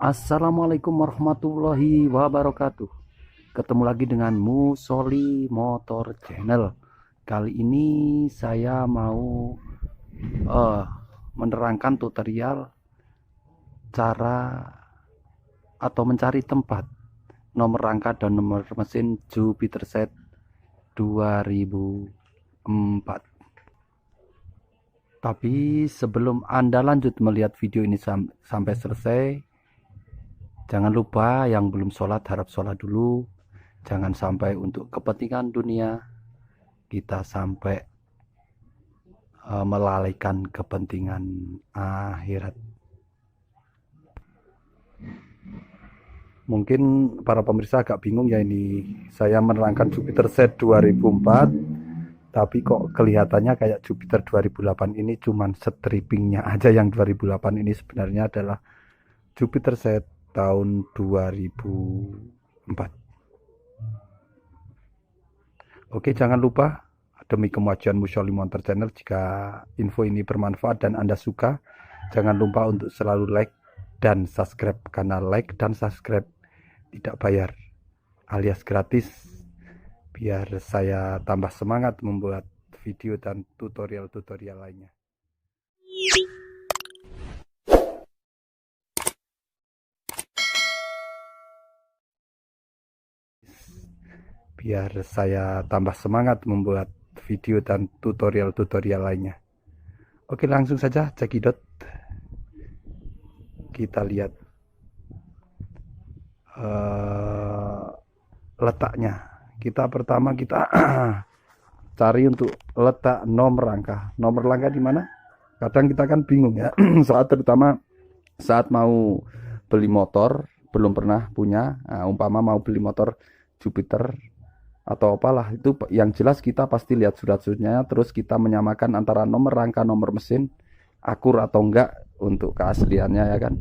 Assalamualaikum warahmatullahi wabarakatuh. Ketemu lagi dengan Musoli Motor Channel. Kali ini saya mau eh, menerangkan tutorial cara atau mencari tempat nomor rangka dan nomor mesin Jupiter Set 2004. Tapi sebelum Anda lanjut melihat video ini sampai selesai, jangan lupa yang belum sholat harap sholat dulu. Jangan sampai untuk kepentingan dunia kita sampai melalaikan kepentingan akhirat. Mungkin para pemirsa agak bingung ya, ini saya menerangkan Jupiter Set 2004 tapi kok kelihatannya kayak Jupiter 2008. Ini cuman strippingnya aja. Yang 2008 ini sebenarnya adalah Jupiter Set tahun 2004. Oke, jangan lupa demi kemajuan Musoli Motor Channel, jika info ini bermanfaat dan Anda suka, jangan lupa untuk selalu like dan subscribe. Karena like dan subscribe tidak bayar alias gratis, biar saya tambah semangat membuat video dan tutorial-tutorial lainnya. Biar saya tambah semangat membuat video dan tutorial-tutorial lainnya. Oke, langsung saja cekidot. Kita lihat letaknya. Pertama kita cari untuk letak nomor rangka. Nomor rangka di mana? Kadang kita kan bingung ya. Terutama saat mau beli motor, belum pernah punya. Nah, umpama mau beli motor Jupiter atau apalah, itu yang jelas kita pasti lihat surat-suratnya, terus kita menyamakan antara nomor rangka nomor mesin akur atau enggak untuk keasliannya, ya kan,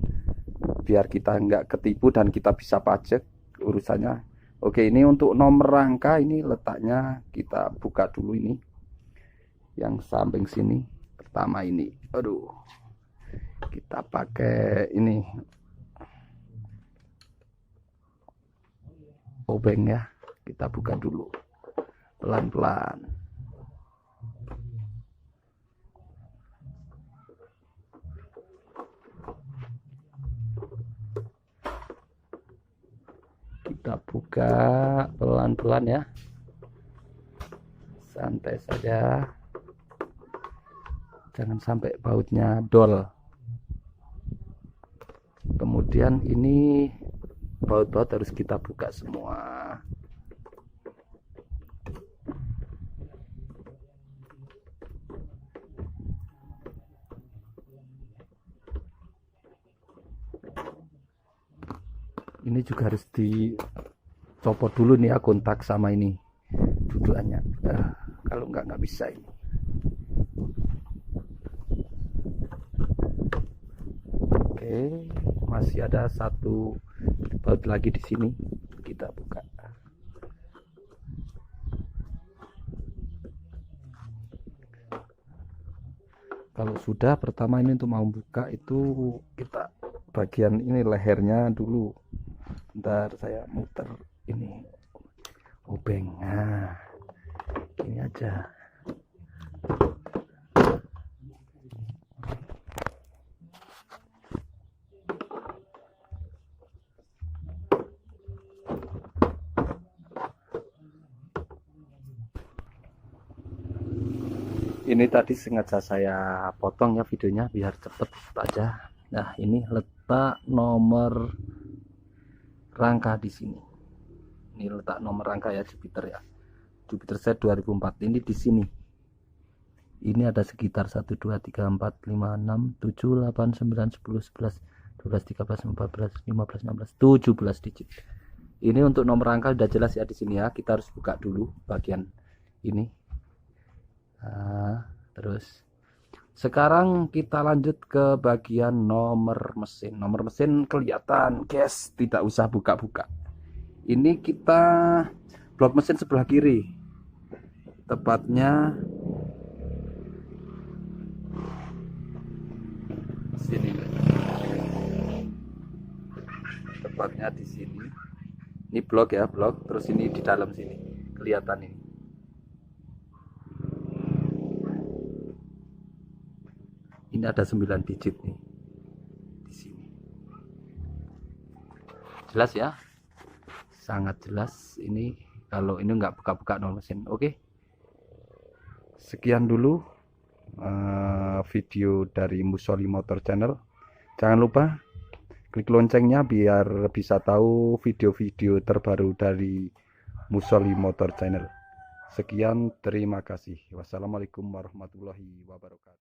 biar kita enggak ketipu dan kita bisa pajak urusannya. Oke, ini untuk nomor rangka, ini letaknya kita buka dulu. Ini yang samping sini pertama ini, aduh, kita pakai ini obeng ya. Kita buka dulu pelan-pelan. Kita buka pelan-pelan ya, santai saja, jangan sampai bautnya dol. Kemudian ini baut-baut harus kita buka semua. Ini juga harus dicopot dulu nih ya, kontak sama ini dudukannya. Kalau nggak bisa ini. Oke, masih ada satu baut lagi di sini, kita buka. Kalau sudah, pertama ini untuk mau buka itu kita bagian ini lehernya dulu. Bentar, saya muter ini obeng. Nah, ini aja. Ini tadi sengaja saya potong ya videonya biar cepet aja. Nah, ini letak nomor rangka di sini. Ini letak nomor rangka ya, Jupiter ya. Jupiter Set 2004 ini di sini. Ini ada sekitar 1 2 3 4 5 6 7 8 9 10 11 12 13 14 15 16 17 digit. Ini untuk nomor rangka udah jelas ya di sini ya. Kita harus buka dulu bagian ini. Nah, terus sekarang kita lanjut ke bagian nomor mesin. Nomor mesin kelihatan, guys, tidak usah buka-buka. Ini kita blok mesin sebelah kiri, tepatnya sini. tepatnya di sini. Ini blok ya, blok. Terus ini di dalam sini kelihatan ini. Ini ada 9 digit nih di sini. Jelas ya? Sangat jelas ini kalau ini nggak buka-buka nol mesin. Oke. Sekian dulu video dari Musoli Motor Channel. Jangan lupa klik loncengnya biar bisa tahu video-video terbaru dari Musoli Motor Channel. Sekian, terima kasih. Wassalamualaikum warahmatullahi wabarakatuh.